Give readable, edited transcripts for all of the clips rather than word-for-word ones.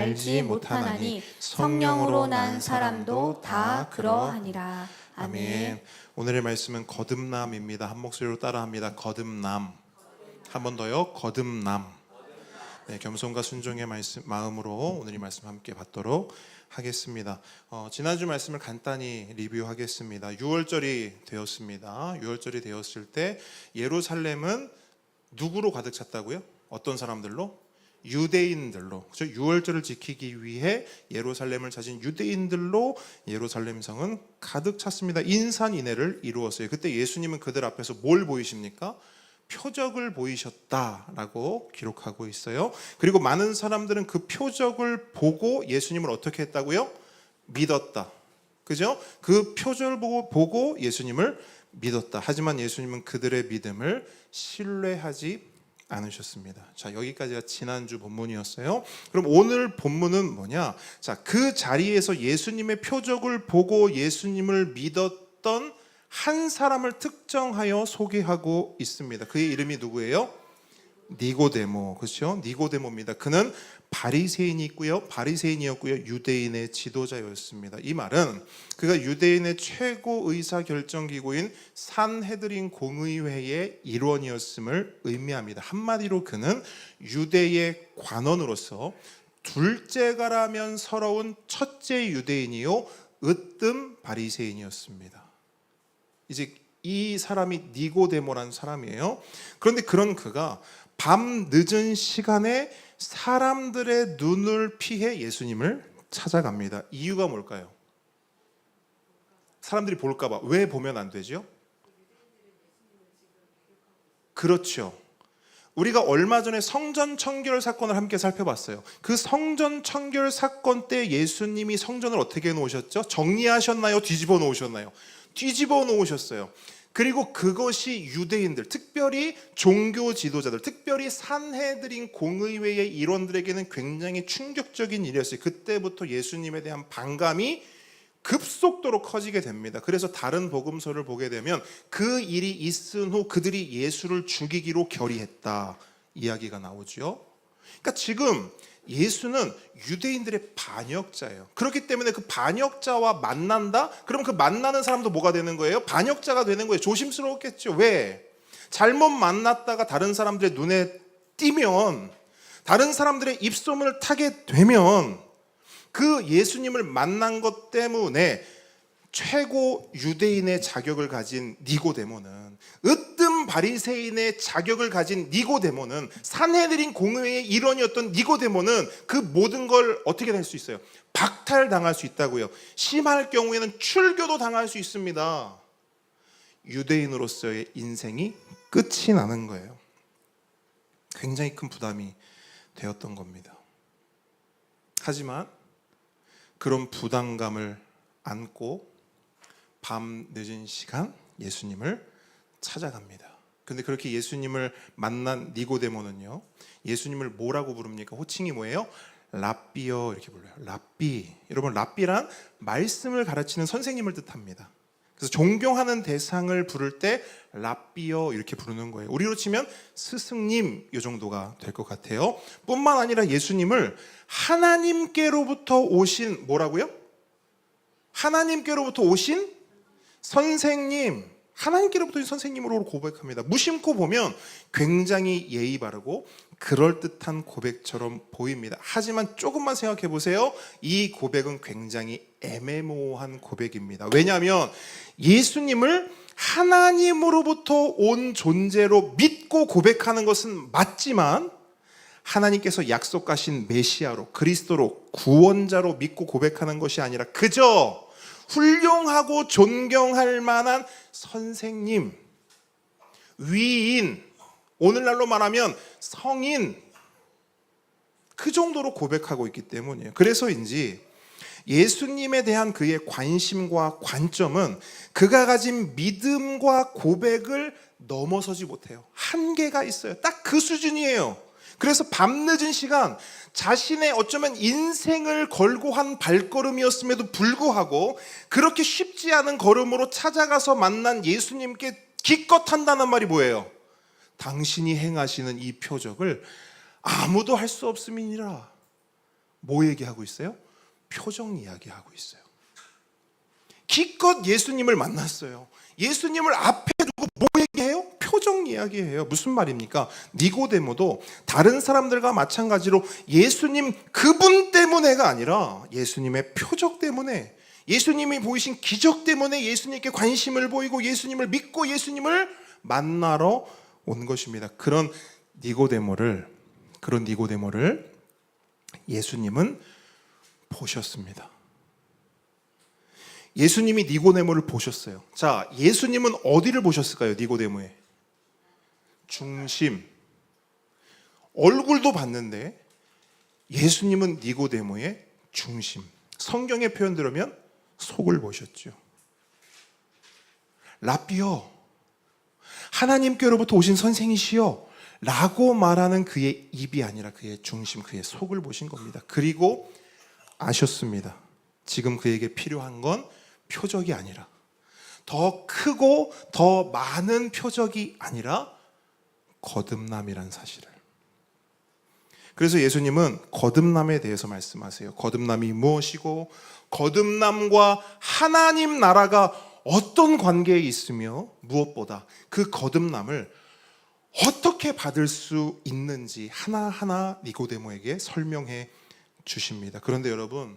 알지 못하나니 성령으로 난 사람도 다 그러하니라. 아멘. 오늘의 말씀은 거듭남입니다. 한 목소리로 따라합니다. 거듭남. 한 번 더요. 거듭남. 네, 겸손과 순종의 마음으로 오늘 이 말씀 함께 받도록 하겠습니다. 지난주 말씀을 간단히 리뷰하겠습니다. 6월절이 되었습니다. 6월절이 되었을 때 예루살렘은 누구로 가득 찼다고요? 어떤 사람들로? 유대인들로. 그렇죠? 6월절을 지키기 위해 예루살렘을 찾은 유대인들로 예루살렘 성은 가득 찼습니다. 인산인해를 이루었어요. 그때 예수님은 그들 앞에서 뭘 보이십니까? 표적을 보이셨다라고 기록하고 있어요. 그리고 많은 사람들은 그 표적을 보고 예수님을 어떻게 했다고요? 믿었다. 그죠? 그 표적을 보고 예수님을 믿었다. 하지만 예수님은 그들의 믿음을 신뢰하지 않으셨습니다. 자, 여기까지가 지난주 본문이었어요. 그럼 오늘 본문은 뭐냐? 자, 그 자리에서 예수님의 표적을 보고 예수님을 믿었던 한 사람을 특정하여 소개하고 있습니다. 그의 이름이 누구예요? 니고데모. 그렇죠? 니고데모입니다. 그는 바리새인이었고요. 유대인의 지도자였습니다. 이 말은 그가 유대인의 최고 의사 결정 기구인 산헤드린 공의회의 일원이었음을 의미합니다. 한마디로 그는 유대의 관원으로서 둘째가라면 서러운 첫째 유대인이요 으뜸 바리새인이었습니다. 이제 이 사람이 니고데모라는 사람이에요. 그런데 그런 그가 밤 늦은 시간에 사람들의 눈을 피해 예수님을 찾아갑니다. 이유가 뭘까요? 사람들이 볼까봐. 왜 보면 안 되죠? 그렇죠. 우리가 얼마 전에 성전 청결 사건을 함께 살펴봤어요. 그 성전 청결 사건 때 예수님이 성전을 어떻게 놓으셨죠? 정리하셨나요? 뒤집어 놓으셨나요? 뒤집어 놓으셨어요. 그리고 그것이 유대인들, 특별히 종교 지도자들, 특별히 산헤드린 공의회의 일원들에게는 굉장히 충격적인 일이었어요. 그때부터 예수님에 대한 반감이 급속도로 커지게 됩니다. 그래서 다른 복음서를 보게 되면 그 일이 있은 후 그들이 예수를 죽이기로 결의했다 이야기가 나오죠. 그러니까 지금 예수는 유대인들의 반역자예요. 그렇기 때문에 그 반역자와 만난다? 그럼 그 만나는 사람도 뭐가 되는 거예요? 반역자가 되는 거예요. 조심스러웠겠죠. 왜? 잘못 만났다가 다른 사람들의 눈에 띄면, 다른 사람들의 입소문을 타게 되면 그 예수님을 만난 것 때문에 최고 유대인의 자격을 가진 니고데모는, 으뜸 바리새인의 자격을 가진 니고데모는, 산헤드린 공의회의 일원이었던 니고데모는 그 모든 걸 어떻게 될 수 있어요? 박탈당할 수 있다고요. 심할 경우에는 출교도 당할 수 있습니다. 유대인으로서의 인생이 끝이 나는 거예요. 굉장히 큰 부담이 되었던 겁니다. 하지만 그런 부담감을 안고 밤 늦은 시간 예수님을 찾아갑니다. 근데 그렇게 예수님을 만난 니고데모는요, 예수님을 뭐라고 부릅니까? 호칭이 뭐예요? 랍비여 이렇게 불러요. 랍비. 여러분, 랍비란 말씀을 가르치는 선생님을 뜻합니다. 그래서 존경하는 대상을 부를 때 랍비여 이렇게 부르는 거예요. 우리로 치면 스승님 이 정도가 될 것 같아요. 뿐만 아니라 예수님을 하나님께로부터 오신 뭐라고요? 하나님께로부터 오신 선생님, 하나님께로부터 선생님으로 고백합니다. 무심코 보면 굉장히 예의 바르고 그럴듯한 고백처럼 보입니다. 하지만 조금만 생각해 보세요. 이 고백은 굉장히 애매모호한 고백입니다. 왜냐하면 예수님을 하나님으로부터 온 존재로 믿고 고백하는 것은 맞지만 하나님께서 약속하신 메시아로, 그리스도로, 구원자로 믿고 고백하는 것이 아니라 그저 훌륭하고 존경할 만한 선생님, 위인, 오늘날로 말하면 성인, 그 정도로 고백하고 있기 때문이에요. 그래서인지 예수님에 대한 그의 관심과 관점은 그가 가진 믿음과 고백을 넘어서지 못해요. 한계가 있어요. 딱 그 수준이에요. 그래서 밤늦은 시간 자신의 어쩌면 인생을 걸고 한 발걸음이었음에도 불구하고 그렇게 쉽지 않은 걸음으로 찾아가서 만난 예수님께 기껏 한다는 말이 뭐예요? 당신이 행하시는 이 표적을 아무도 할 수 없음이니라. 뭐 얘기하고 있어요? 표정 이야기하고 있어요. 기껏 예수님을 만났어요. 예수님을 앞에 두고 뭐 얘기해요? 표정 이야기해요. 무슨 말입니까? 니고데모도 다른 사람들과 마찬가지로 예수님 그분 때문에가 아니라 예수님의 표적 때문에, 예수님이 보이신 기적 때문에 예수님께 관심을 보이고 예수님을 믿고 예수님을 만나러 온 것입니다. 그런 니고데모를 예수님은 보셨습니다. 예수님이 니고데모를 보셨어요. 자, 예수님은 어디를 보셨을까요? 니고데모의 중심. 얼굴도 봤는데 예수님은 니고데모의 중심. 성경의 표현대로면 속을 보셨죠. 라삐요, 하나님께로부터 오신 선생이시여 라고 말하는 그의 입이 아니라 그의 중심, 그의 속을 보신 겁니다. 그리고 아셨습니다. 지금 그에게 필요한 건 표적이 아니라, 더 크고 더 많은 표적이 아니라 거듭남이란 사실을. 그래서 예수님은 거듭남에 대해서 말씀하세요. 거듭남이 무엇이고 거듭남과 하나님 나라가 어떤 관계에 있으며 무엇보다 그 거듭남을 어떻게 받을 수 있는지 하나하나 니고데모에게 설명해 주십니다. 그런데 여러분,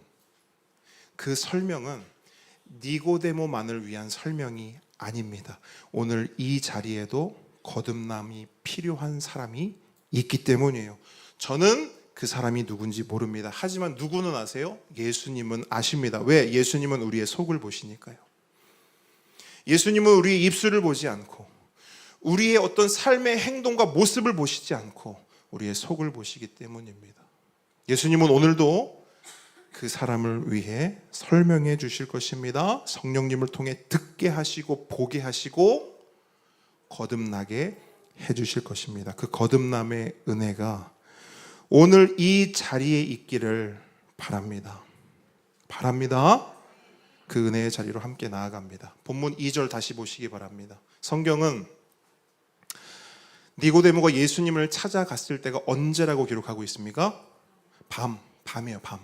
그 설명은 니고데모만을 위한 설명이 아닙니다. 오늘 이 자리에도 거듭남이 필요한 사람이 있기 때문이에요. 저는 그 사람이 누군지 모릅니다. 하지만 누구는 아세요? 예수님은 아십니다. 왜? 예수님은 우리의 속을 보시니까요. 예수님은 우리의 입술을 보지 않고 우리의 어떤 삶의 행동과 모습을 보시지 않고 우리의 속을 보시기 때문입니다. 예수님은 오늘도 그 사람을 위해 설명해 주실 것입니다. 성령님을 통해 듣게 하시고 보게 하시고 거듭나게 해 주실 것입니다. 그 거듭남의 은혜가 오늘 이 자리에 있기를 바랍니다. 그 은혜의 자리로 함께 나아갑니다. 본문 2절 다시 보시기 바랍니다. 성경은 니고데모가 예수님을 찾아갔을 때가 언제라고 기록하고 있습니까? 밤이에요. 밤.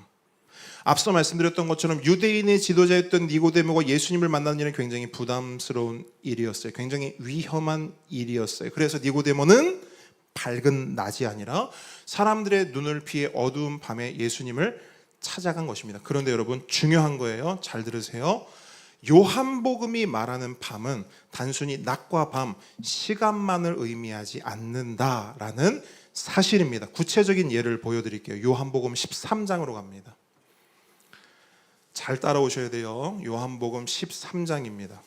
앞서 말씀드렸던 것처럼 유대인의 지도자였던 니고데모가 예수님을 만나는 일은 굉장히 부담스러운 일이었어요. 굉장히 위험한 일이었어요. 그래서 니고데모는 밝은 낮이 아니라 사람들의 눈을 피해 어두운 밤에 예수님을 찾아간 것입니다. 그런데 여러분, 중요한 거예요. 잘 들으세요. 요한복음이 말하는 밤은 단순히 낮과 밤, 시간만을 의미하지 않는다라는 사실입니다. 구체적인 예를 보여드릴게요. 요한복음 13장으로 갑니다. 잘 따라오셔야 돼요. 요한복음 13장입니다.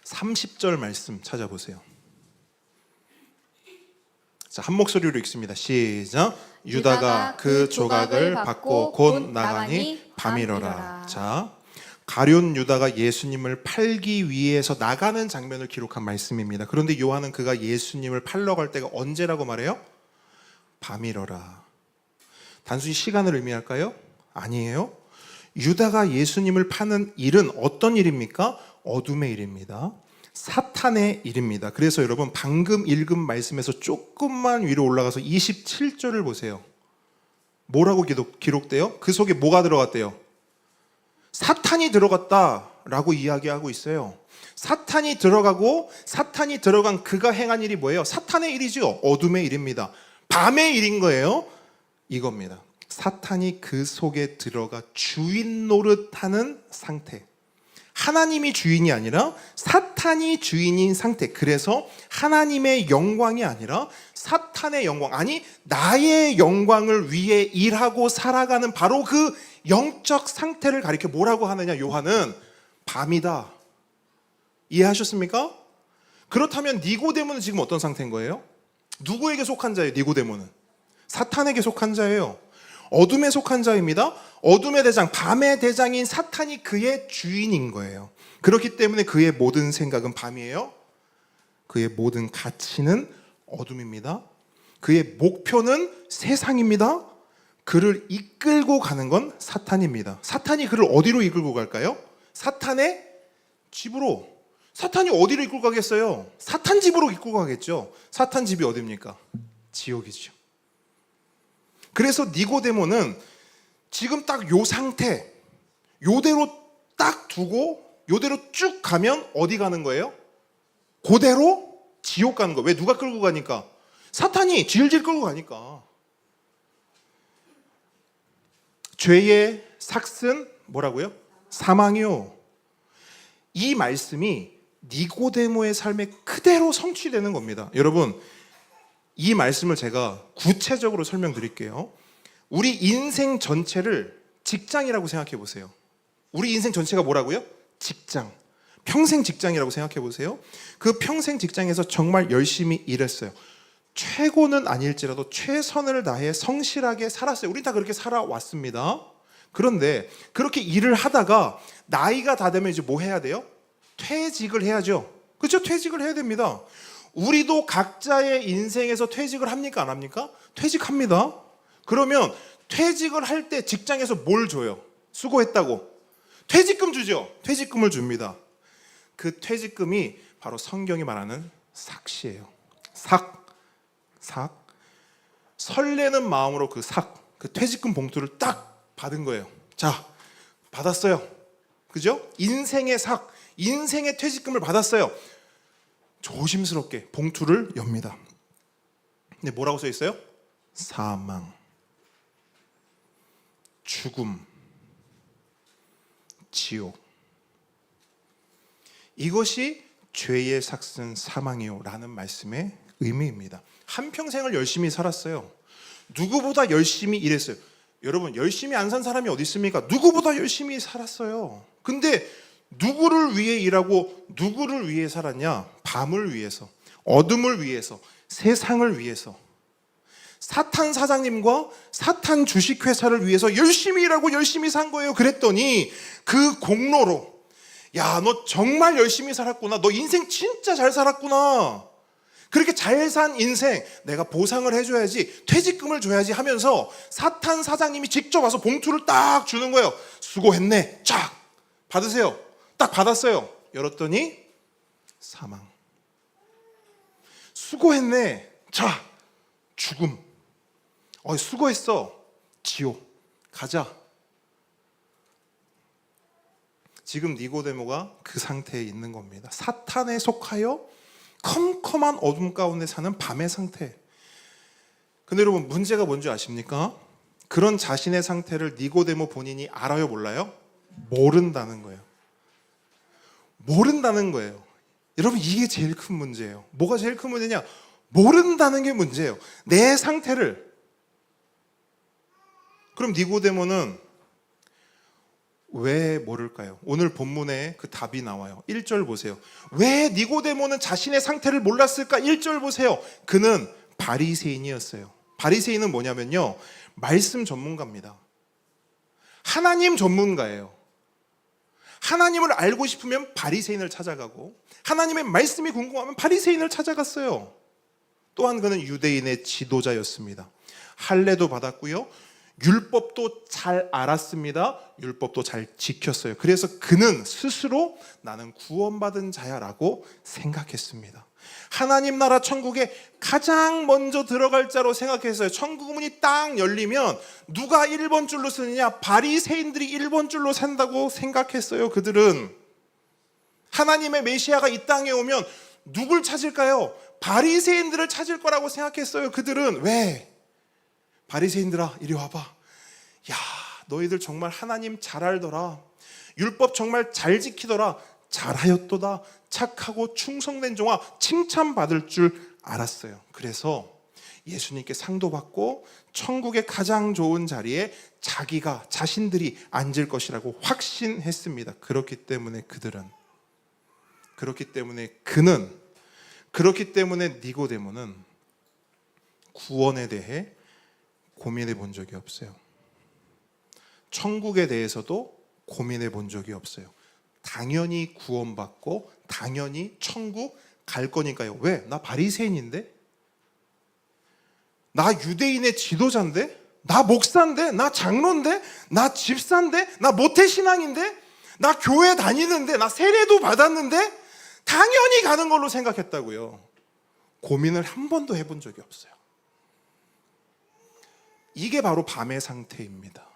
30절 말씀 찾아보세요. 자, 한 목소리로 읽습니다. 시작. 유다가 그 조각을 받고 곧 나가니 밤이러라. 자, 가룟 유다가 예수님을 팔기 위해서 나가는 장면을 기록한 말씀입니다. 그런데 요한은 그가 예수님을 팔러 갈 때가 언제라고 말해요? 밤이러라. 단순히 시간을 의미할까요? 아니에요. 유다가 예수님을 파는 일은 어떤 일입니까? 어둠의 일입니다. 사탄의 일입니다. 그래서 여러분, 방금 읽은 말씀에서 조금만 위로 올라가서 27절을 보세요. 뭐라고 기록돼요? 그 속에 뭐가 들어갔대요? 사탄이 들어갔다라고 이야기하고 있어요. 사탄이 들어간 그가 행한 일이 뭐예요? 사탄의 일이죠. 어둠의 일입니다. 밤의 일인 거예요. 이겁니다. 사탄이 그 속에 들어가 주인 노릇하는 상태. 하나님이 주인이 아니라 사탄이 주인인 상태. 그래서 하나님의 영광이 아니라 사탄의 영광, 아니 나의 영광을 위해 일하고 살아가는 바로 그 영적 상태를 가리켜 뭐라고 하느냐? 요한은 밤이다. 이해하셨습니까? 그렇다면 니고데모는 지금 어떤 상태인 거예요? 누구에게 속한 자예요? 니고데모는 사탄에게 속한 자예요. 어둠에 속한 자입니다. 어둠의 대장, 밤의 대장인 사탄이 그의 주인인 거예요. 그렇기 때문에 그의 모든 생각은 밤이에요. 그의 모든 가치는 어둠입니다. 그의 목표는 세상입니다. 그를 이끌고 가는 건 사탄입니다. 사탄이 그를 어디로 이끌고 갈까요? 사탄의 집으로. 사탄이 어디로 이끌고 가겠어요? 사탄 집으로 이끌고 가겠죠. 사탄 집이 어디입니까? 지옥이죠. 그래서 니고데모는 지금 딱 요 상태, 요대로 딱 두고 요대로 쭉 가면 어디 가는 거예요? 그대로 지옥 가는 거예요. 왜? 누가 끌고 가니까? 사탄이 질질 끌고 가니까. 죄의 삭은 뭐라고요? 사망이요. 이 말씀이 니고데모의 삶에 그대로 성취되는 겁니다. 여러분, 이 말씀을 제가 구체적으로 설명드릴게요. 우리 인생 전체를 직장이라고 생각해 보세요. 우리 인생 전체가 뭐라고요? 직장. 평생 직장이라고 생각해 보세요. 그 평생 직장에서 정말 열심히 일했어요. 최고는 아닐지라도 최선을 다해 성실하게 살았어요. 우리 다 그렇게 살아왔습니다. 그런데 그렇게 일을 하다가 나이가 다 되면 이제 뭐 해야 돼요? 퇴직을 해야죠. 그렇죠? 퇴직을 해야 됩니다. 우리도 각자의 인생에서 퇴직을 합니까? 안 합니까? 퇴직합니다. 그러면 퇴직을 할 때 직장에서 뭘 줘요? 수고했다고. 퇴직금 주죠. 퇴직금을 줍니다. 그 퇴직금이 바로 성경이 말하는 삭시예요. 삭. 설레는 마음으로 그 퇴직금 봉투를 딱 받은 거예요. 자, 받았어요. 그죠? 인생의 인생의 퇴직금을 받았어요. 조심스럽게 봉투를 엽니다. 근데 뭐라고 써 있어요? 사망, 죽음, 지옥. 이것이 죄의 삭은 사망이요 라는 말씀의 의미입니다. 한평생을 열심히 살았어요. 누구보다 열심히 일했어요. 여러분, 열심히 안 산 사람이 어디 있습니까? 누구보다 열심히 살았어요. 근데 누구를 위해 일하고 누구를 위해 살았냐? 밤을 위해서, 어둠을 위해서, 세상을 위해서. 사탄 사장님과 사탄 주식회사를 위해서 열심히 일하고 열심히 산 거예요. 그랬더니 그 공로로, 야, 너 정말 열심히 살았구나. 너 인생 진짜 잘 살았구나. 그렇게 잘 산 인생 내가 보상을 해줘야지, 퇴직금을 줘야지 하면서 사탄 사장님이 직접 와서 봉투를 딱 주는 거예요. 수고했네. 쫙 받으세요. 딱 받았어요. 열었더니 사망. 수고했네. 자, 죽음. 수고했어. 지옥. 가자. 지금 니고데모가 그 상태에 있는 겁니다. 사탄에 속하여 컴컴한 어둠 가운데 사는 밤의 상태. 근데 여러분, 문제가 뭔지 아십니까? 그런 자신의 상태를 니고데모 본인이 알아요, 몰라요? 모른다는 거예요. 모른다는 거예요. 여러분, 이게 제일 큰 문제예요. 뭐가 제일 큰 문제냐? 모른다는 게 문제예요. 내 상태를. 그럼 니고데모는 왜 모를까요? 오늘 본문에 그 답이 나와요. 1절 보세요. 왜 니고데모는 자신의 상태를 몰랐을까? 1절 보세요. 그는 바리새인이었어요. 바리새인은 뭐냐면요, 말씀 전문가입니다. 하나님 전문가예요. 하나님을 알고 싶으면 바리새인을 찾아가고, 하나님의 말씀이 궁금하면 바리새인을 찾아갔어요. 또한 그는 유대인의 지도자였습니다. 할례도 받았고요, 율법도 잘 알았습니다. 율법도 잘 지켰어요. 그래서 그는 스스로 나는 구원받은 자야라고 생각했습니다. 하나님 나라 천국에 가장 먼저 들어갈 자로 생각했어요. 천국 문이 딱 열리면 누가 1번 줄로 서느냐? 바리새인들이 1번 줄로 산다고 생각했어요. 그들은 하나님의 메시아가 이 땅에 오면 누굴 찾을까요? 바리새인들을 찾을 거라고 생각했어요. 그들은. 왜? 바리새인들아, 이리 와봐. 야, 너희들 정말 하나님 잘 알더라. 율법 정말 잘 지키더라. 잘하였도다. 착하고 충성된 종아, 칭찬받을 줄 알았어요. 그래서 예수님께 상도 받고 천국의 가장 좋은 자리에 자신들이 앉을 것이라고 확신했습니다. 그렇기 때문에 니고데모는 구원에 대해 고민해 본 적이 없어요. 천국에 대해서도 고민해 본 적이 없어요. 당연히 구원받고 당연히 천국 갈 거니까요. 왜? 나 바리새인인데? 나 유대인의 지도자인데? 나 목사인데? 나 장로인데? 나 집사인데? 나 모태신앙인데? 나 교회 다니는데? 나 세례도 받았는데? 당연히 가는 걸로 생각했다고요. 고민을 한 번도 해본 적이 없어요. 이게 바로 밤의 상태입니다.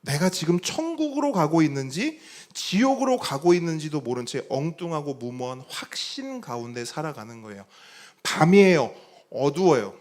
내가 지금 천국으로 가고 있는지 지옥으로 가고 있는지도 모른 채 엉뚱하고 무모한 확신 가운데 살아가는 거예요. 밤이에요. 어두워요.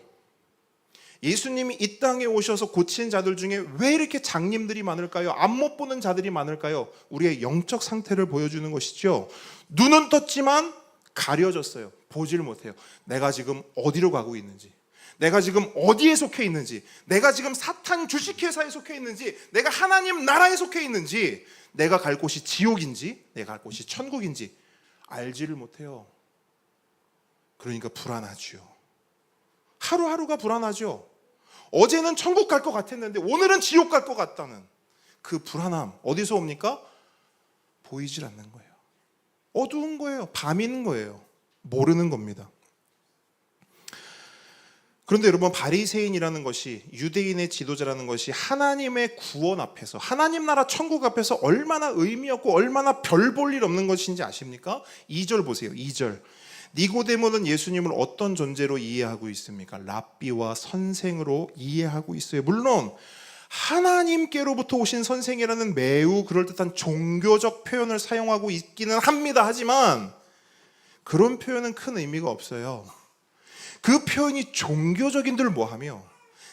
예수님이 이 땅에 오셔서 고친 자들 중에 왜 이렇게 장님들이 많을까요? 앞 못 보는 자들이 많을까요? 우리의 영적 상태를 보여주는 것이죠. 눈은 떴지만 가려졌어요. 보지를 못해요. 내가 지금 어디로 가고 있는지, 내가 지금 어디에 속해 있는지, 내가 지금 사탄 주식회사에 속해 있는지, 내가 하나님 나라에 속해 있는지, 내가 갈 곳이 지옥인지 내가 갈 곳이 천국인지 알지를 못해요. 그러니까 불안하죠. 하루하루가 불안하죠. 어제는 천국 갈 것 같았는데 오늘은 지옥 갈 것 같다는 그 불안함 어디서 옵니까? 보이질 않는 거예요. 어두운 거예요. 밤인 거예요. 모르는 겁니다. 그런데 여러분, 바리새인이라는 것이, 유대인의 지도자라는 것이 하나님의 구원 앞에서, 하나님 나라 천국 앞에서 얼마나 의미 없고 얼마나 별 볼 일 없는 것인지 아십니까? 2절 보세요. 2절. 니고데모는 예수님을 어떤 존재로 이해하고 있습니까? 랍비와 선생으로 이해하고 있어요. 물론 하나님께로부터 오신 선생이라는 매우 그럴듯한 종교적 표현을 사용하고 있기는 합니다. 하지만 그런 표현은 큰 의미가 없어요. 그 표현이 종교적인들 뭐하며,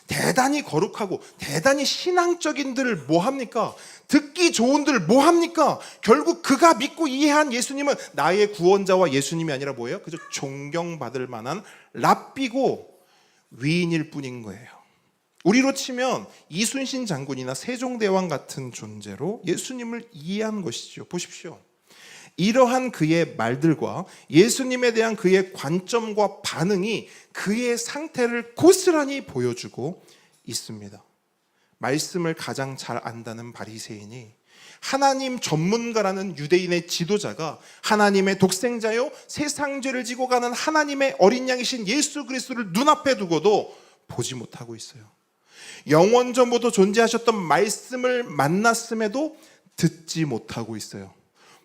대단히 거룩하고 대단히 신앙적인들 뭐합니까? 듣기 좋은들 뭐합니까? 결국 그가 믿고 이해한 예수님은 나의 구원자와 예수님이 아니라 뭐예요? 그저 존경받을 만한 랍비고 위인일 뿐인 거예요. 우리로 치면 이순신 장군이나 세종대왕 같은 존재로 예수님을 이해한 것이죠. 보십시오. 이러한 그의 말들과 예수님에 대한 그의 관점과 반응이 그의 상태를 고스란히 보여주고 있습니다. 말씀을 가장 잘 안다는 바리새인이 하나님 전문가라는 유대인의 지도자가 하나님의 독생자요 세상 죄를 지고 가는 하나님의 어린 양이신 예수 그리스도를 눈앞에 두고도 보지 못하고 있어요. 영원 전부터 존재하셨던 말씀을 만났음에도 듣지 못하고 있어요.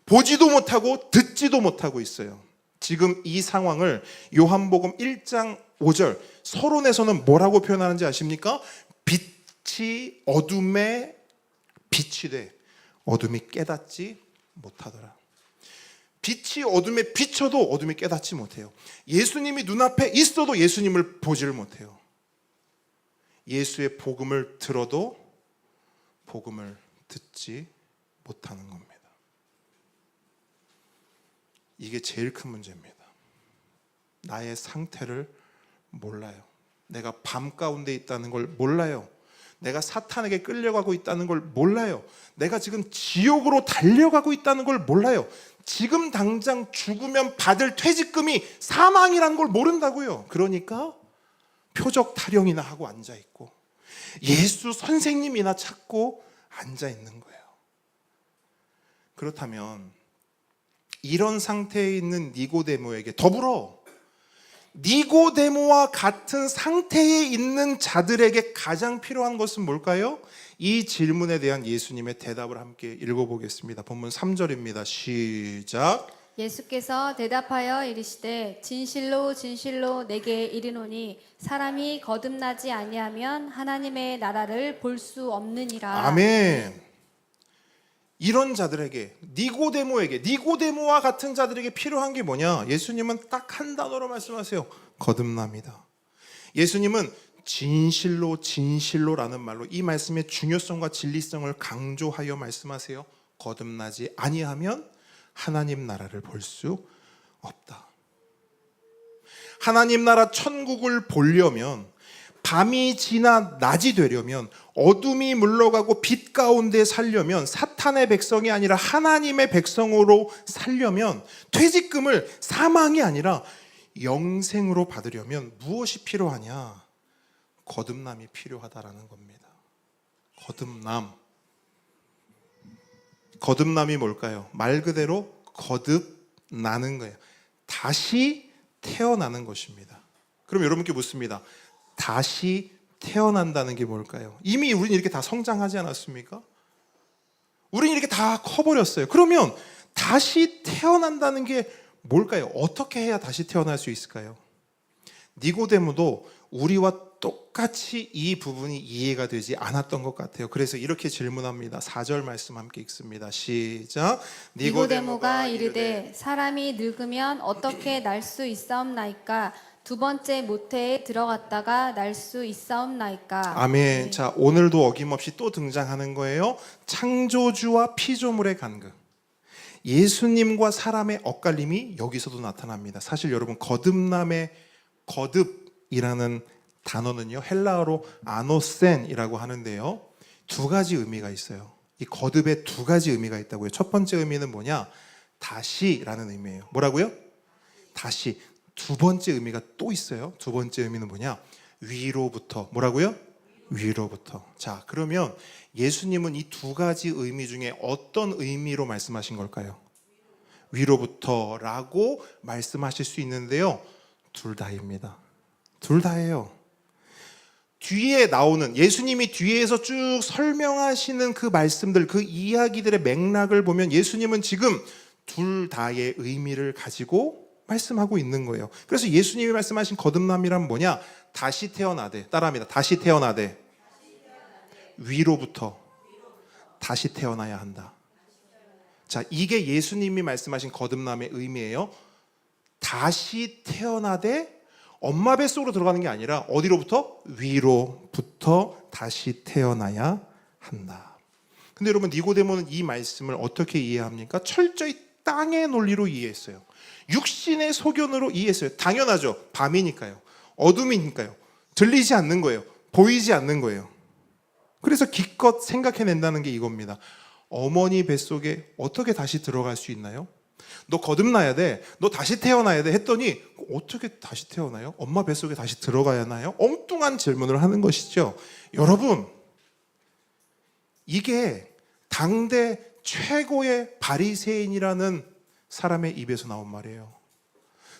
보지도 못하고 듣지도 못하고 있어요. 지금 이 상황을 요한복음 1장 5절 서론에서는 뭐라고 표현하는지 아십니까? 빛이 어둠에 빛이 돼 어둠이 깨닫지 못하더라. 빛이 어둠에 비춰도 어둠이 깨닫지 못해요. 예수님이 눈앞에 있어도 예수님을 보지를 못해요. 예수의 복음을 들어도 복음을 듣지 못하는 겁니다. 이게 제일 큰 문제입니다. 나의 상태를 몰라요. 내가 밤 가운데 있다는 걸 몰라요. 내가 사탄에게 끌려가고 있다는 걸 몰라요. 내가 지금 지옥으로 달려가고 있다는 걸 몰라요. 지금 당장 죽으면 받을 퇴직금이 사망이라는 걸 모른다고요. 그러니까 표적 타령이나 하고 앉아있고 예수 선생님이나 찾고 앉아있는 거예요. 그렇다면 이런 상태에 있는 니고데모에게 더불어 니고데모와 같은 상태에 있는 자들에게 가장 필요한 것은 뭘까요? 이 질문에 대한 예수님의 대답을 함께 읽어보겠습니다. 본문 3절입니다. 시작. 예수께서 대답하여 이르시되 진실로 진실로 내게 이르노니 사람이 거듭나지 아니하면 하나님의 나라를 볼 수 없느니라. 아멘. 이런 자들에게, 니고데모에게, 니고데모와 같은 자들에게 필요한 게 뭐냐? 예수님은 딱 한 단어로 말씀하세요. 거듭납니다. 예수님은 진실로 진실로라는 말로 이 말씀의 중요성과 진리성을 강조하여 말씀하세요. 거듭나지 아니하면 하나님 나라를 볼 수 없다. 하나님 나라 천국을 보려면, 밤이 지나 낮이 되려면, 어둠이 물러가고 빛 가운데 살려면, 사탄의 백성이 아니라 하나님의 백성으로 살려면, 퇴직금을 사망이 아니라 영생으로 받으려면 무엇이 필요하냐? 거듭남이 필요하다라는 겁니다. 거듭남. 거듭남이 뭘까요? 말 그대로 거듭나는 거예요. 다시 태어나는 것입니다. 그럼 여러분께 묻습니다. 다시 태어난다는 게 뭘까요? 이미 우리는 이렇게 다 성장하지 않았습니까? 우리는 이렇게 다 커버렸어요. 그러면 다시 태어난다는 게 뭘까요? 어떻게 해야 다시 태어날 수 있을까요? 니고데모도 우리와 똑같이 이 부분이 이해가 되지 않았던 것 같아요. 그래서 이렇게 질문합니다. 4절 말씀 함께 읽습니다. 시작. 니고데모가 이르되 사람이 늙으면 어떻게 날 수 있사옵나이까? 두 번째 모태에 들어갔다가 날 수 있사옵나이까? 아멘. 자, 오늘도 어김없이 또 등장하는 거예요. 창조주와 피조물의 간극. 예수님과 사람의 엇갈림이 여기서도 나타납니다. 사실 여러분, 거듭남의 거듭이라는 단어는요, 헬라어로 아노센이라고 하는데요, 두 가지 의미가 있어요. 이 거듭에 두 가지 의미가 있다고요. 첫 번째 의미는 뭐냐? 다시라는 의미예요. 뭐라고요? 다시. 두 번째 의미가 또 있어요. 두 번째 의미는 뭐냐? 위로부터. 뭐라고요? 위로부터. 자, 그러면 예수님은 이 두 가지 의미 중에 어떤 의미로 말씀하신 걸까요? 위로부터라고 말씀하실 수 있는데요, 둘 다입니다. 둘 다예요. 뒤에 나오는, 예수님이 뒤에서 쭉 설명하시는 그 말씀들, 그 이야기들의 맥락을 보면 예수님은 지금 둘 다의 의미를 가지고 말씀하고 있는 거예요. 그래서 예수님이 말씀하신 거듭남이란 뭐냐? 다시 태어나되, 따라합니다. 다시 태어나되, 위로부터 다시 태어나야 한다. 자, 이게 예수님이 말씀하신 거듭남의 의미예요. 다시 태어나되 엄마 뱃속으로 들어가는 게 아니라 어디로부터? 위로부터 다시 태어나야 한다. 근데 여러분, 니고데모는 이 말씀을 어떻게 이해합니까? 철저히 땅의 논리로 이해했어요. 육신의 소견으로 이해했어요. 당연하죠. 밤이니까요. 어둠이니까요. 들리지 않는 거예요. 보이지 않는 거예요. 그래서 기껏 생각해낸다는 게 이겁니다. 어머니 뱃속에 어떻게 다시 들어갈 수 있나요? 너 거듭나야 돼. 너 다시 태어나야 돼. 했더니 어떻게 다시 태어나요? 엄마 뱃속에 다시 들어가야 하나요? 엉뚱한 질문을 하는 것이죠. 여러분, 이게 당대 최고의 바리새인이라는 사람의 입에서 나온 말이에요.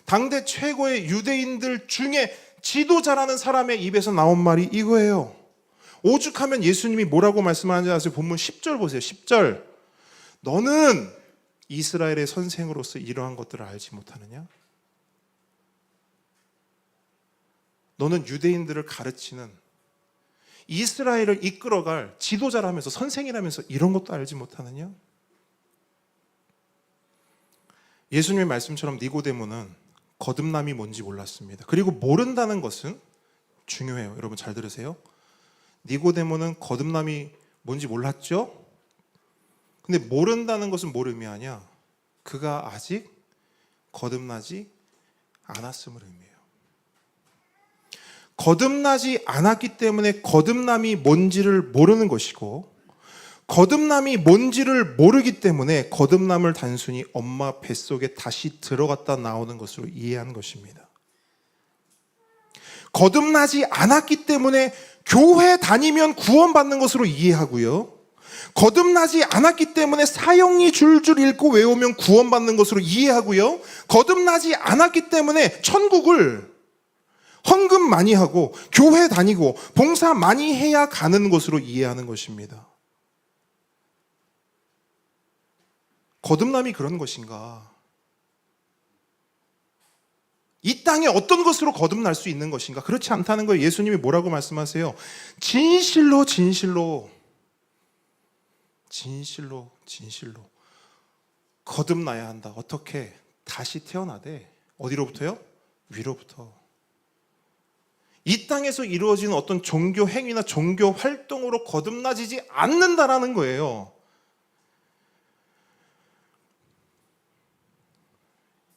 당대 최고의 유대인들 중에 지도자라는 사람의 입에서 나온 말이 이거예요. 오죽하면 예수님이 뭐라고 말씀하는지 아세요? 본문 10절 보세요. 10절. 너는 이스라엘의 선생으로서 이러한 것들을 알지 못하느냐? 너는 유대인들을 가르치는, 이스라엘을 이끌어갈 지도자라면서 선생이라면서 이런 것도 알지 못하느냐? 예수님의 말씀처럼 니고데모는 거듭남이 뭔지 몰랐습니다. 그리고 모른다는 것은 중요해요. 여러분 잘 들으세요. 니고데모는 거듭남이 뭔지 몰랐죠? 근데 모른다는 것은 뭘 의미하냐? 그가 아직 거듭나지 않았음을 의미해요. 거듭나지 않았기 때문에 거듭남이 뭔지를 모르는 것이고, 거듭남이 뭔지를 모르기 때문에 거듭남을 단순히 엄마 뱃속에 다시 들어갔다 나오는 것으로 이해한 것입니다. 거듭나지 않았기 때문에 교회 다니면 구원받는 것으로 이해하고요, 거듭나지 않았기 때문에 사형리 줄줄 읽고 외우면 구원받는 것으로 이해하고요, 거듭나지 않았기 때문에 천국을 헌금 많이 하고 교회 다니고 봉사 많이 해야 가는 것으로 이해하는 것입니다. 거듭남이 그런 것인가? 이 땅에 어떤 것으로 거듭날 수 있는 것인가? 그렇지 않다는 거예요. 예수님이 뭐라고 말씀하세요? 진실로 진실로 진실로 진실로 거듭나야 한다. 어떻게? 다시 태어나되 어디로부터요? 위로부터. 이 땅에서 이루어지는 어떤 종교 행위나 종교 활동으로 거듭나지지 않는다라는 거예요.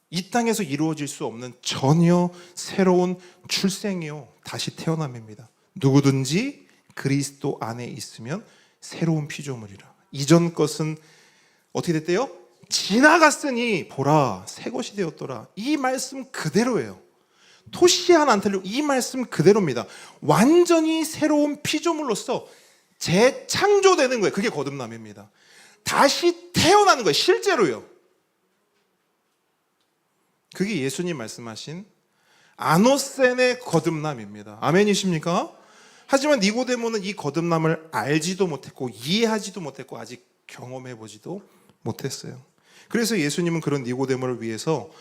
이 땅에서 이루어질 수 없는 전혀 새로운 출생이요, 다시 태어남입니다. 누구든지 그리스도 안에 있으면 새로운 피조물이라. 이전 것은 어떻게 됐대요? 지나갔으니 보라 새 것이 되었더라. 이 말씀 그대로예요. 토시 하나 안 틀리고 이 말씀 그대로입니다. 완전히 새로운 피조물로서 재창조되는 거예요. 그게 거듭남입니다. 다시 태어나는 거예요. 실제로요. 그게 예수님 말씀하신 아노센의 거듭남입니다. 아멘이십니까? 하지만 니고데모는 이 거듭남을 알지도 못했고 이해하지도 못했고 아직 경험해보지도 못했어요. 그래서 예수님은 그런 니고데모를 위해서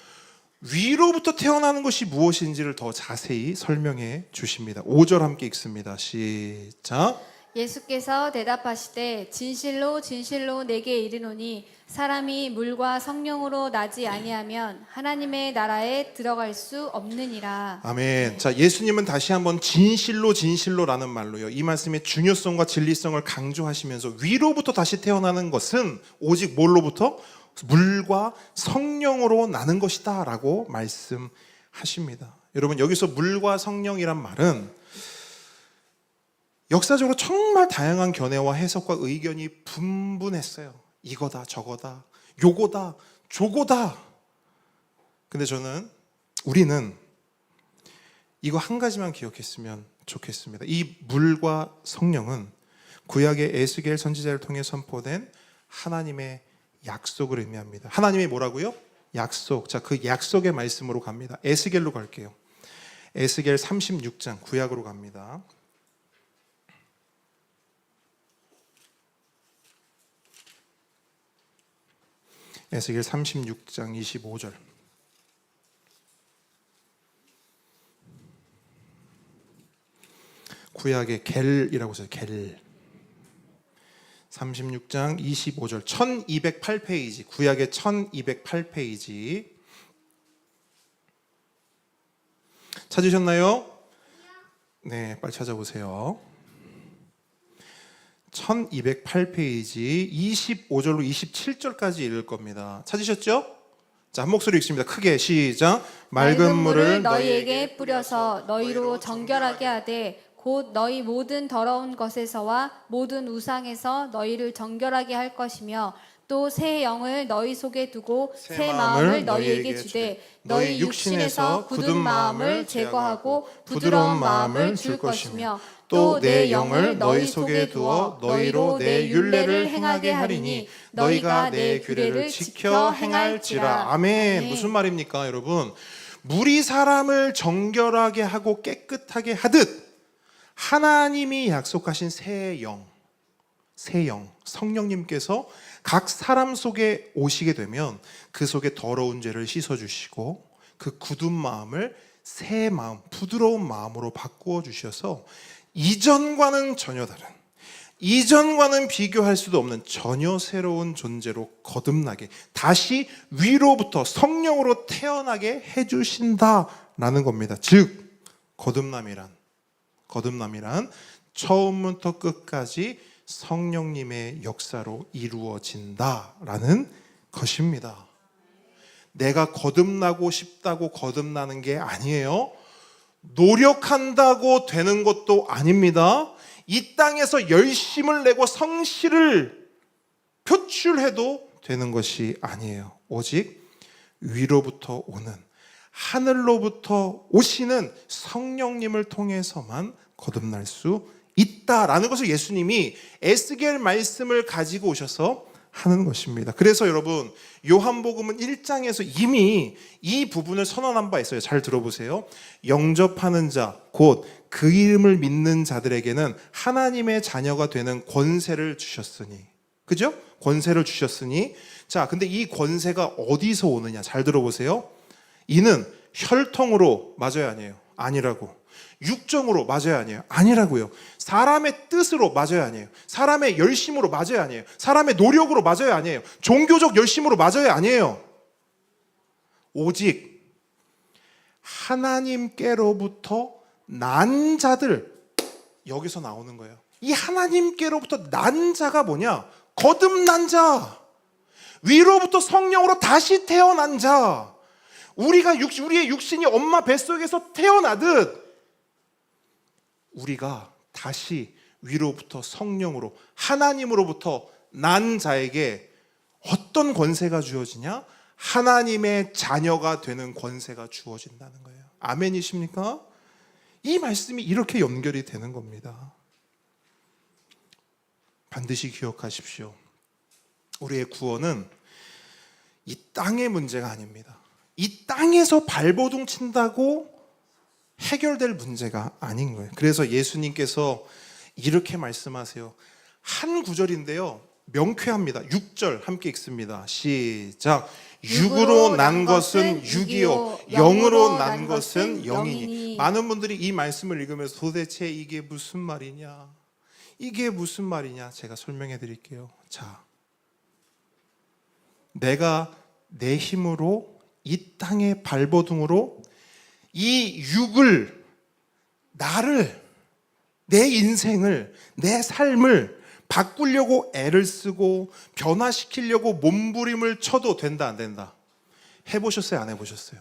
위로부터 태어나는 것이 무엇인지를 더 자세히 설명해 주십니다. 5절 함께 읽습니다. 시작. 예수께서 대답하시되 진실로 진실로 내게 이르노니 사람이 물과 성령으로 나지 아니하면 하나님의 나라에 들어갈 수 없느니라. 아멘. 자, 예수님은 다시 한번 진실로 진실로라는 말로요, 이 말씀의 중요성과 진리성을 강조하시면서 위로부터 다시 태어나는 것은 오직 뭘로부터? 물과 성령으로 나는 것이다 라고 말씀하십니다. 여러분, 여기서 물과 성령이란 말은 역사적으로 정말 다양한 견해와 해석과 의견이 분분했어요. 이거다 저거다 요거다 저거다. 근데 우리는 이거 한 가지만 기억했으면 좋겠습니다. 이 물과 성령은 구약의 에스겔 선지자를 통해 선포된 하나님의 약속을 의미합니다. 하나님의 뭐라고요? 약속. 자, 그 약속의 말씀으로 갑니다. 에스겔로 갈게요. 에스겔 36장 구약으로 갑니다. 에스겔 36장 25절. 구약의 겔이라고 써요. 겔. 36장 25절. 1208페이지. 구약의 1208페이지. 찾으셨나요? 네, 빨리 찾아보세요. 1208페이지 25절로 27절까지 읽을 겁니다. 찾으셨죠? 자, 한 목소리 읽습니다. 크게 시작. 맑은 물을 너희에게 뿌려서 너희로 정결하게 하되 곧 너희 모든 더러운 것에서와 모든 우상에서 너희를 정결하게 할 것이며 또 새 영을 너희 속에 두고 새 마음을 너희에게 주되 너희 육신에서 굳은 마음을 제거하고 부드러운 마음을 줄 것이며 또 내 영을 너희 속에 두어 너희로 내 율례를 행하게 하리니 너희가 내 규례를 지켜 행할지라. 아멘. 무슨 말입니까, 여러분? 물이 사람을 정결하게 하고 깨끗하게 하듯 하나님이 약속하신 새 영, 성령님께서 각 사람 속에 오시게 되면 그 속에 더러운 죄를 씻어주시고 그 굳은 마음을 새 마음, 부드러운 마음으로 바꾸어 주셔서 이전과는 전혀 다른, 이전과는 비교할 수도 없는 전혀 새로운 존재로 거듭나게, 다시 위로부터 성령으로 태어나게 해주신다라는 겁니다. 즉 거듭남이란 처음부터 끝까지 성령님의 역사로 이루어진다라는 것입니다. 내가 거듭나고 싶다고 거듭나는 게 아니에요. 노력한다고 되는 것도 아닙니다. 이 땅에서 열심을 내고 성실을 표출해도 되는 것이 아니에요. 오직 위로부터 오는, 하늘로부터 오시는 성령님을 통해서만 거듭날 수 있다라는 것을 예수님이 에스겔 말씀을 가지고 오셔서 하는 것입니다. 그래서 여러분, 요한복음은 1장에서 이미 이 부분을 선언한 바 있어요. 잘 들어보세요. 영접하는 자, 곧 그 이름을 믿는 자들에게는 하나님의 자녀가 되는 권세를 주셨으니, 그죠? 권세를 주셨으니, 자, 근데 이 권세가 어디서 오느냐? 잘 들어보세요. 이는 혈통으로 맞아요, 아니에요? 아니라고. 육정으로 맞아요, 아니에요? 아니라고요. 사람의 뜻으로 맞아요, 아니에요? 사람의 열심으로 맞아요, 아니에요? 사람의 노력으로 맞아요, 아니에요? 종교적 열심으로 맞아요, 아니에요? 오직 하나님께로부터 난 자들, 여기서 나오는 거예요. 이 하나님께로부터 난 자가 뭐냐? 거듭난 자, 위로부터 성령으로 다시 태어난 자. 우리의 육신이 엄마 뱃속에서 태어나듯 우리가 다시 위로부터 성령으로 하나님으로부터 난 자에게 어떤 권세가 주어지냐? 하나님의 자녀가 되는 권세가 주어진다는 거예요. 아멘이십니까? 이 말씀이 이렇게 연결이 되는 겁니다. 반드시 기억하십시오. 우리의 구원은 이 땅의 문제가 아닙니다. 이 땅에서 발버둥 친다고 해결될 문제가 아닌 거예요. 그래서 예수님께서 이렇게 말씀하세요. 한 구절인데요, 명쾌합니다. 6절 함께 읽습니다. 시작. 육으로 난 것은 육이요 영으로 난 것은 영이니. 많은 분들이 이 말씀을 읽으면서 도대체 이게 무슨 말이냐? 이게 무슨 말이냐? 제가 설명해 드릴게요. 자, 내가 내 힘으로 이 땅의 발버둥으로 이 육을, 나를, 내 인생을, 내 삶을 바꾸려고 애를 쓰고 변화시키려고 몸부림을 쳐도 된다 안 된다? 해보셨어요? 안 해보셨어요?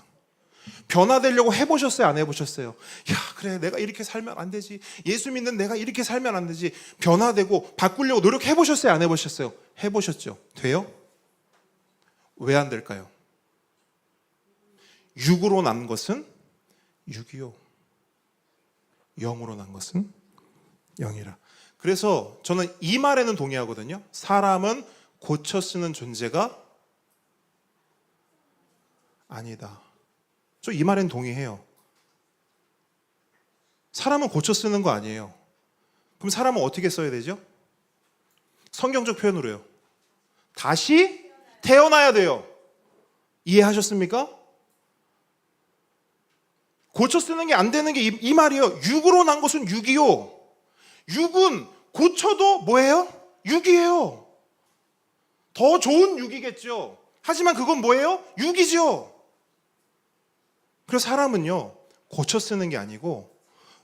변화되려고 해보셨어요? 안 해보셨어요? 야, 그래, 내가 이렇게 살면 안 되지. 예수 믿는 내가 이렇게 살면 안 되지. 변화되고 바꾸려고 노력해보셨어요? 안 해보셨어요? 해보셨죠? 돼요? 왜 안 될까요? 육으로 난 것은 육이요 영으로 난 것은 영이라. 그래서 저는 이 말에는 동의하거든요. 사람은 고쳐 쓰는 존재가 아니다. 저 이 말에는 동의해요. 사람은 고쳐 쓰는 거 아니에요. 그럼 사람은 어떻게 써야 되죠? 성경적 표현으로요. 다시 태어나야 돼요. 이해하셨습니까? 고쳐 쓰는 게 안 되는 게 이 말이에요. 육으로 난 것은 육이요. 육은 고쳐도 뭐예요? 육이에요. 더 좋은 육이겠죠. 하지만 그건 뭐예요? 육이죠. 그래서 사람은요, 고쳐 쓰는 게 아니고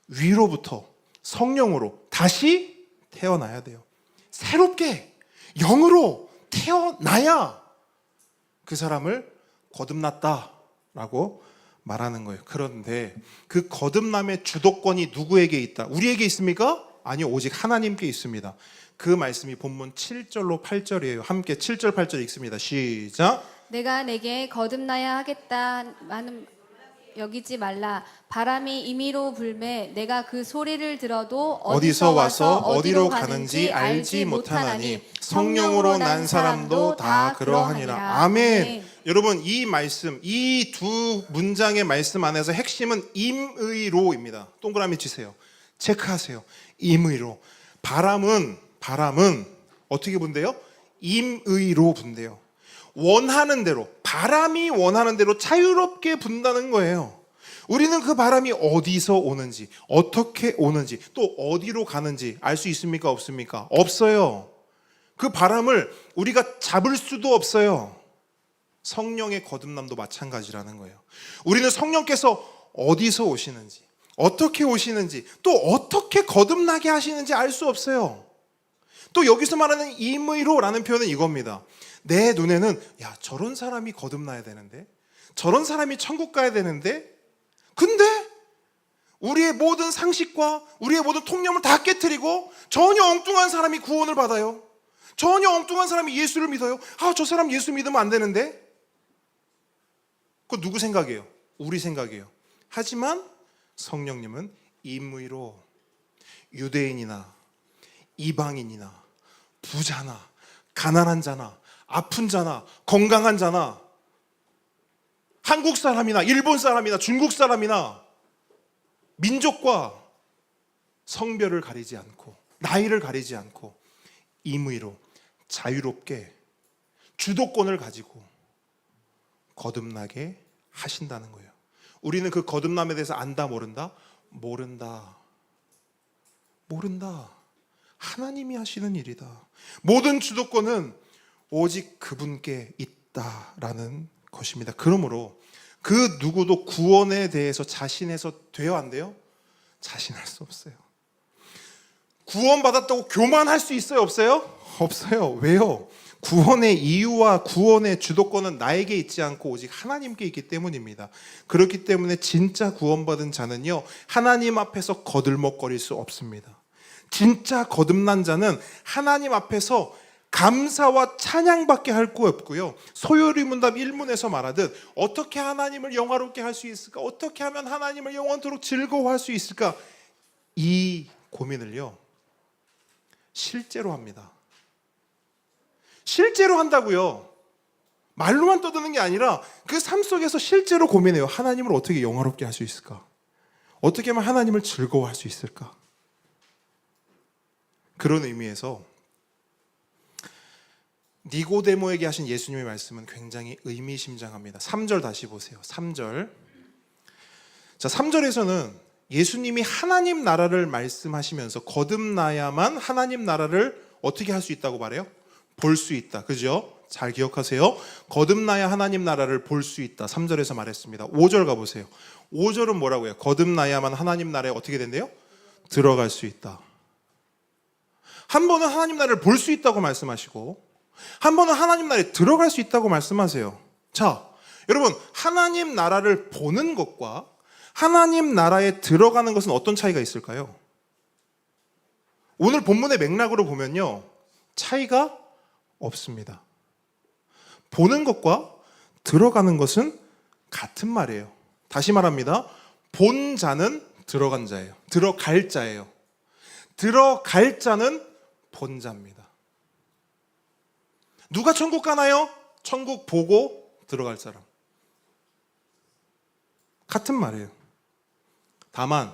위로부터 성령으로 다시 태어나야 돼요. 새롭게 영으로 태어나야 그 사람을 거듭났다라고 말하는 거예요. 그런데 그 거듭남의 주도권이 누구에게 있다? 우리에게 있습니까? 아니요, 오직 하나님께 있습니다. 그 말씀이 본문 7절로 8절이에요. 함께 7절 8절 읽습니다. 시작. 내가 내게 거듭나야 하겠다는 여기지 말라. 바람이 임의로 불매 내가 그 소리를 들어도 어디서 와서 어디로 가는지 알지 못하나니 성령으로 난 사람도 다 그러하니라. 아멘. 여러분, 이 말씀, 이 두 문장의 말씀 안에서 핵심은 임의로입니다. 동그라미 치세요. 체크하세요. 임의로. 바람은 어떻게 분대요? 임의로 분대요. 원하는 대로, 바람이 원하는 대로 자유롭게 분다는 거예요. 우리는 그 바람이 어디서 오는지, 어떻게 오는지, 또 어디로 가는지 알 수 있습니까? 없습니까? 없어요. 그 바람을 우리가 잡을 수도 없어요. 성령의 거듭남도 마찬가지라는 거예요. 우리는 성령께서 어디서 오시는지, 어떻게 오시는지, 또 어떻게 거듭나게 하시는지 알 수 없어요. 또 여기서 말하는 임의로라는 표현은 이겁니다. 내 눈에는 야, 저런 사람이 거듭나야 되는데, 저런 사람이 천국 가야 되는데, 근데 우리의 모든 상식과 우리의 모든 통념을 다 깨트리고 전혀 엉뚱한 사람이 구원을 받아요. 전혀 엉뚱한 사람이 예수를 믿어요. 아, 저 사람 예수 믿으면 안 되는데. 그건 누구 생각이에요? 우리 생각이에요. 하지만 성령님은 임의로 유대인이나 이방인이나 부자나 가난한 자나 아픈 자나 건강한 자나 한국 사람이나 일본 사람이나 중국 사람이나 민족과 성별을 가리지 않고 나이를 가리지 않고 임의로 자유롭게 주도권을 가지고 거듭나게 하신다는 거예요. 우리는 그 거듭남에 대해서 안다 모른다? 모른다. 하나님이 하시는 일이다. 모든 주도권은 오직 그분께 있다라는 것입니다. 그러므로 그 누구도 구원에 대해서 자신해서 돼요, 안 돼요? 자신할 수 없어요. 구원받았다고 교만할 수 있어요, 없어요? 없어요. 왜요? 구원의 이유와 구원의 주도권은 나에게 있지 않고 오직 하나님께 있기 때문입니다. 그렇기 때문에 진짜 구원받은 자는요, 하나님 앞에서 거들먹거릴 수 없습니다. 진짜 거듭난 자는 하나님 앞에서 감사와 찬양밖에 할 거 없고요. 소요리문답 1문에서 말하듯 어떻게 하나님을 영화롭게 할 수 있을까? 어떻게 하면 하나님을 영원토록 즐거워할 수 있을까? 이 고민을요, 실제로 합니다. 실제로 한다고요. 말로만 떠드는 게 아니라 그 삶 속에서 실제로 고민해요. 하나님을 어떻게 영화롭게 할 수 있을까? 어떻게 하면 하나님을 즐거워할 수 있을까? 그런 의미에서 니고데모에게 하신 예수님의 말씀은 굉장히 의미심장합니다. 3절 다시 보세요. 3절. 자, 3절에서는 예수님이 하나님 나라를 말씀하시면서 거듭나야만 하나님 나라를 어떻게 할 수 있다고 말해요? 볼 수 있다. 그죠? 잘 기억하세요. 거듭나야 하나님 나라를 볼 수 있다. 3절에서 말했습니다. 5절 가보세요. 5절은 뭐라고 해요? 거듭나야만 하나님 나라에 어떻게 된대요? 들어갈 수 있다. 한 번은 하나님 나라를 볼 수 있다고 말씀하시고 한 번은 하나님 나라에 들어갈 수 있다고 말씀하세요. 자, 여러분, 하나님 나라를 보는 것과 하나님 나라에 들어가는 것은 어떤 차이가 있을까요? 오늘 본문의 맥락으로 보면요, 차이가 없습니다. 보는 것과 들어가는 것은 같은 말이에요. 다시 말합니다. 본 자는 들어간 자예요. 들어갈 자예요. 들어갈 자는 본 자입니다. 누가 천국 가나요? 천국 보고 들어갈 사람. 같은 말이에요. 다만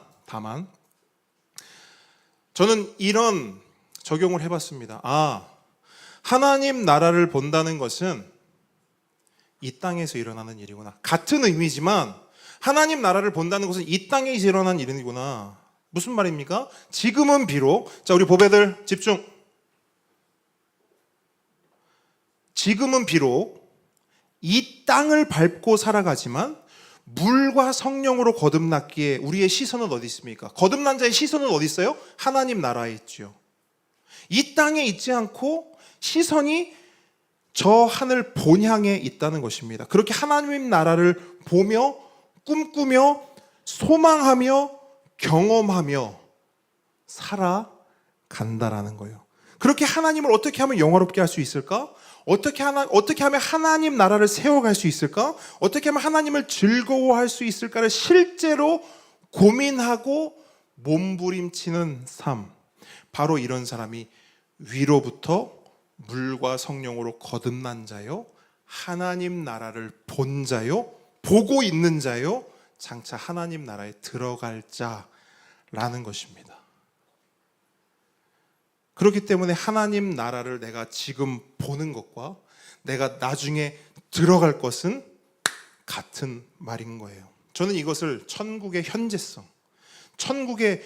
저는 이런 적용을 해봤습니다. 하나님 나라를 본다는 것은 이 땅에서 일어나는 일이구나. 같은 의미지만 하나님 나라를 본다는 것은 이 땅에서 일어나는 일이구나. 무슨 말입니까? 지금은 비록, 자, 우리 보배들 집중. 지금은 비록 이 땅을 밟고 살아가지만 물과 성령으로 거듭났기에 우리의 시선은 어디 있습니까? 거듭난 자의 시선은 어디 있어요? 하나님 나라에 있죠. 이 땅에 있지 않고 시선이 저 하늘 본향에 있다는 것입니다. 그렇게 하나님 나라를 보며 꿈꾸며 소망하며 경험하며 살아간다라는 거예요. 그렇게 하나님을 어떻게 하면 영화롭게 할 수 있을까? 어떻게 하면 하나님 나라를 세워갈 수 있을까? 어떻게 하면 하나님을 즐거워할 수 있을까를 실제로 고민하고 몸부림치는 삶. 바로 이런 사람이 위로부터 물과 성령으로 거듭난 자요, 하나님 나라를 본 자요, 보고 있는 자요, 장차 하나님 나라에 들어갈 자라는 것입니다. 그렇기 때문에 하나님 나라를 내가 지금 보는 것과 내가 나중에 들어갈 것은 같은 말인 거예요. 저는 이것을 천국의 현재성, 천국의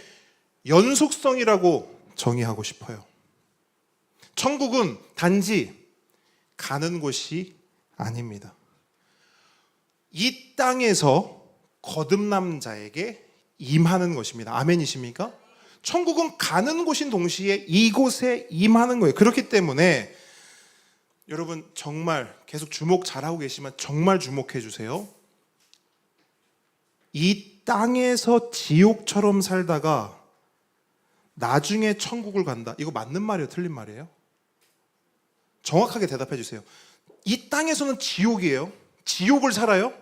연속성이라고 정의하고 싶어요. 천국은 단지 가는 곳이 아닙니다. 이 땅에서 거듭난 자에게 임하는 것입니다. 아멘이십니까? 천국은 가는 곳인 동시에 이곳에 임하는 거예요. 그렇기 때문에 여러분 정말 계속 주목 잘하고 계시지만 정말 주목해 주세요. 이 땅에서 지옥처럼 살다가 나중에 천국을 간다. 이거 맞는 말이에요? 틀린 말이에요? 정확하게 대답해 주세요. 이 땅에서는 지옥이에요. 지옥을 살아요.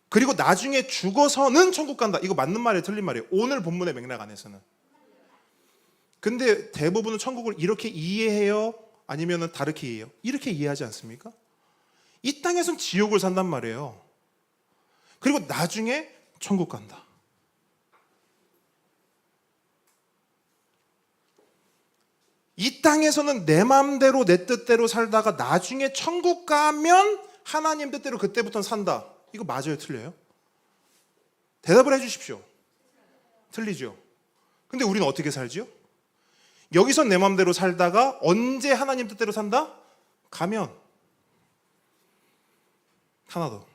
그리고 나중에 죽어서는 천국 간다. 이거 맞는 말이에요? 틀린 말이에요? 오늘 본문의 맥락 안에서는. 근데 대부분은 천국을 이렇게 이해해요? 아니면 다르게 이해해요? 이렇게 이해하지 않습니까? 이 땅에서는 지옥을 산단 말이에요. 그리고 나중에 천국 간다. 이 땅에서는 내 마음대로 내 뜻대로 살다가 나중에 천국 가면 하나님 뜻대로 그때부터는 산다. 이거 맞아요? 틀려요? 대답을 해주십시오. 틀리죠? 근데 우리는 어떻게 살지요? 여기서 내 마음대로 살다가 언제 하나님 뜻대로 산다? 가면. 하나 더.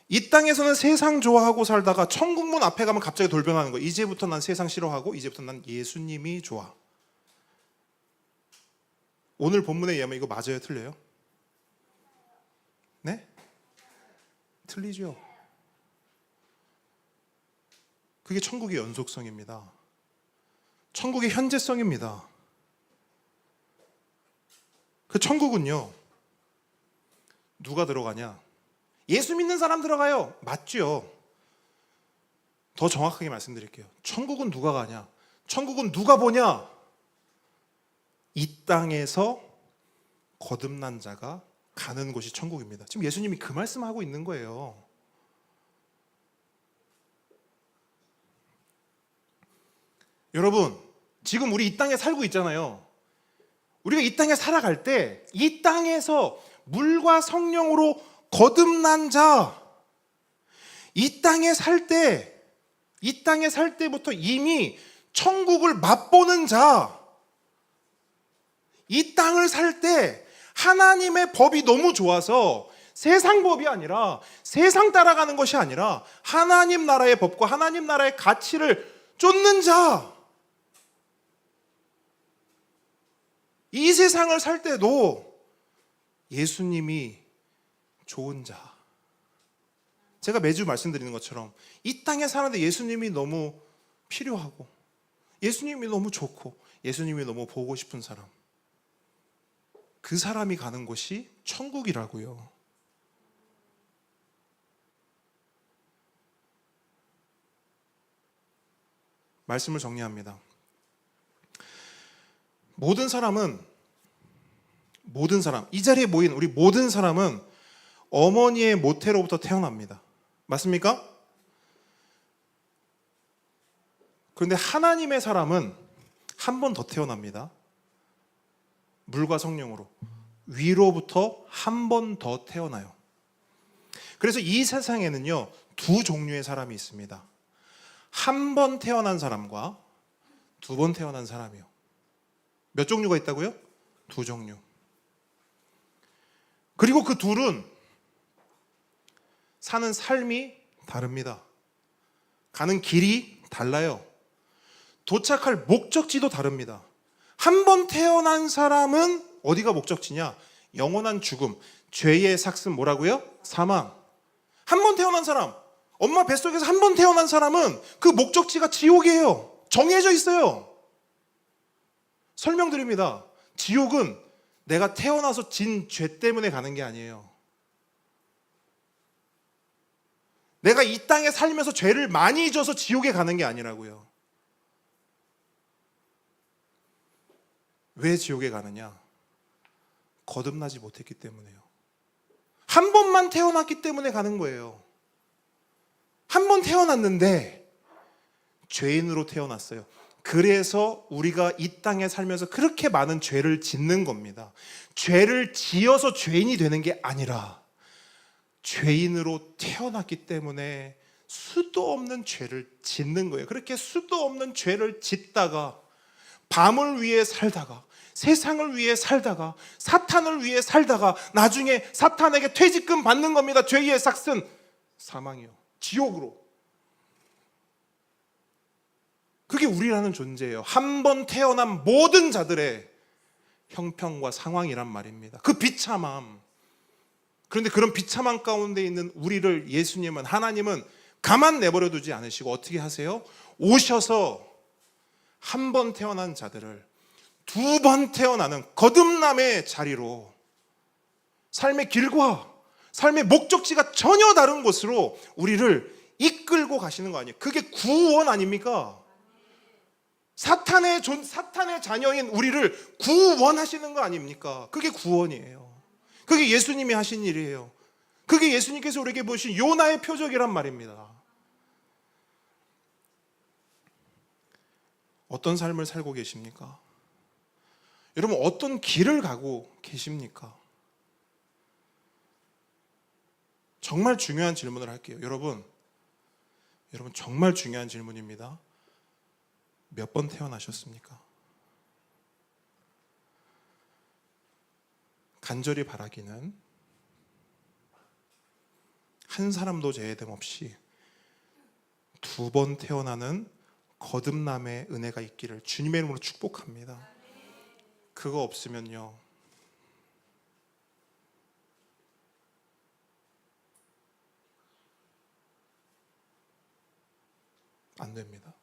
이 땅에서는 세상 좋아하고 살다가 천국문 앞에 가면 갑자기 돌변하는 거. 이제부터 난 세상 싫어하고 이제부터 난 예수님이 좋아. 오늘 본문에 의하면 이거 맞아요? 틀려요? 네? 틀리죠. 그게 천국의 연속성입니다. 천국의 현재성입니다. 그 천국은요, 누가 들어가냐? 예수 믿는 사람 들어가요. 맞죠? 더 정확하게 말씀드릴게요. 천국은 누가 가냐? 천국은 누가 보냐? 이 땅에서 거듭난 자가 가는 곳이 천국입니다. 지금 예수님이 그 말씀하고 있는 거예요. 여러분, 지금 우리 이 땅에 살고 있잖아요. 우리가 이 땅에 살아갈 때 이 땅에서 물과 성령으로 거듭난 자, 이 땅에 살 때부터 이미 천국을 맛보는 자, 이 땅을 살 때 하나님의 법이 너무 좋아서 세상 법이 아니라 세상 따라가는 것이 아니라 하나님 나라의 법과 하나님 나라의 가치를 쫓는 자, 이 세상을 살 때도 예수님이 좋은 자. 제가 매주 말씀드리는 것처럼 이 땅에 사는데 예수님이 너무 필요하고 예수님이 너무 좋고 예수님이 너무 보고 싶은 사람, 그 사람이 가는 곳이 천국이라고요. 말씀을 정리합니다. 이 자리에 모인 우리 모든 사람은 어머니의 모태로부터 태어납니다. 맞습니까? 그런데 하나님의 사람은 한 번 더 태어납니다. 물과 성령으로 위로부터 한 번 더 태어나요. 그래서 이 세상에는요, 두 종류의 사람이 있습니다. 한 번 태어난 사람과 두 번 태어난 사람이요. 몇 종류가 있다고요? 두 종류. 그리고 그 둘은 사는 삶이 다릅니다. 가는 길이 달라요. 도착할 목적지도 다릅니다. 한 번 태어난 사람은 어디가 목적지냐? 영원한 죽음, 죄의 삭슨, 뭐라고요? 사망. 한 번 태어난 사람, 엄마 뱃속에서 한 번 태어난 사람은 그 목적지가 지옥이에요. 정해져 있어요. 설명드립니다. 지옥은 내가 태어나서 진 죄 때문에 가는 게 아니에요. 내가 이 땅에 살면서 죄를 많이 져서 지옥에 가는 게 아니라고요. 왜 지옥에 가느냐? 거듭나지 못했기 때문에요. 한 번만 태어났기 때문에 가는 거예요. 한 번 태어났는데 죄인으로 태어났어요. 그래서 우리가 이 땅에 살면서 그렇게 많은 죄를 짓는 겁니다. 죄를 지어서 죄인이 되는 게 아니라 죄인으로 태어났기 때문에 수도 없는 죄를 짓는 거예요. 그렇게 수도 없는 죄를 짓다가 밤을 위해 살다가 세상을 위해 살다가 사탄을 위해 살다가 나중에 사탄에게 퇴직금 받는 겁니다. 죄의 삭슨, 사망이요. 지옥으로. 그게 우리라는 존재예요. 한 번 태어난 모든 자들의 형편과 상황이란 말입니다. 그 비참함. 그런데 그런 비참함 가운데 있는 우리를 예수님은, 하나님은 가만 내버려 두지 않으시고 어떻게 하세요? 오셔서 한 번 태어난 자들을 두 번 태어나는 거듭남의 자리로, 삶의 길과 삶의 목적지가 전혀 다른 곳으로 우리를 이끌고 가시는 거 아니에요? 그게 구원 아닙니까? 사탄의 자녀인 우리를 구원하시는 거 아닙니까? 그게 구원이에요. 그게 예수님이 하신 일이에요. 그게 예수님께서 우리에게 보신 요나의 표적이란 말입니다. 어떤 삶을 살고 계십니까? 여러분, 어떤 길을 가고 계십니까? 정말 중요한 질문을 할게요. 여러분 정말 중요한 질문입니다. 몇 번 태어나셨습니까? 간절히 바라기는 한 사람도 제외됨 없이 두 번 태어나는 거듭남의 은혜가 있기를 주님의 이름으로 축복합니다. 그거 없으면요, 안 됩니다.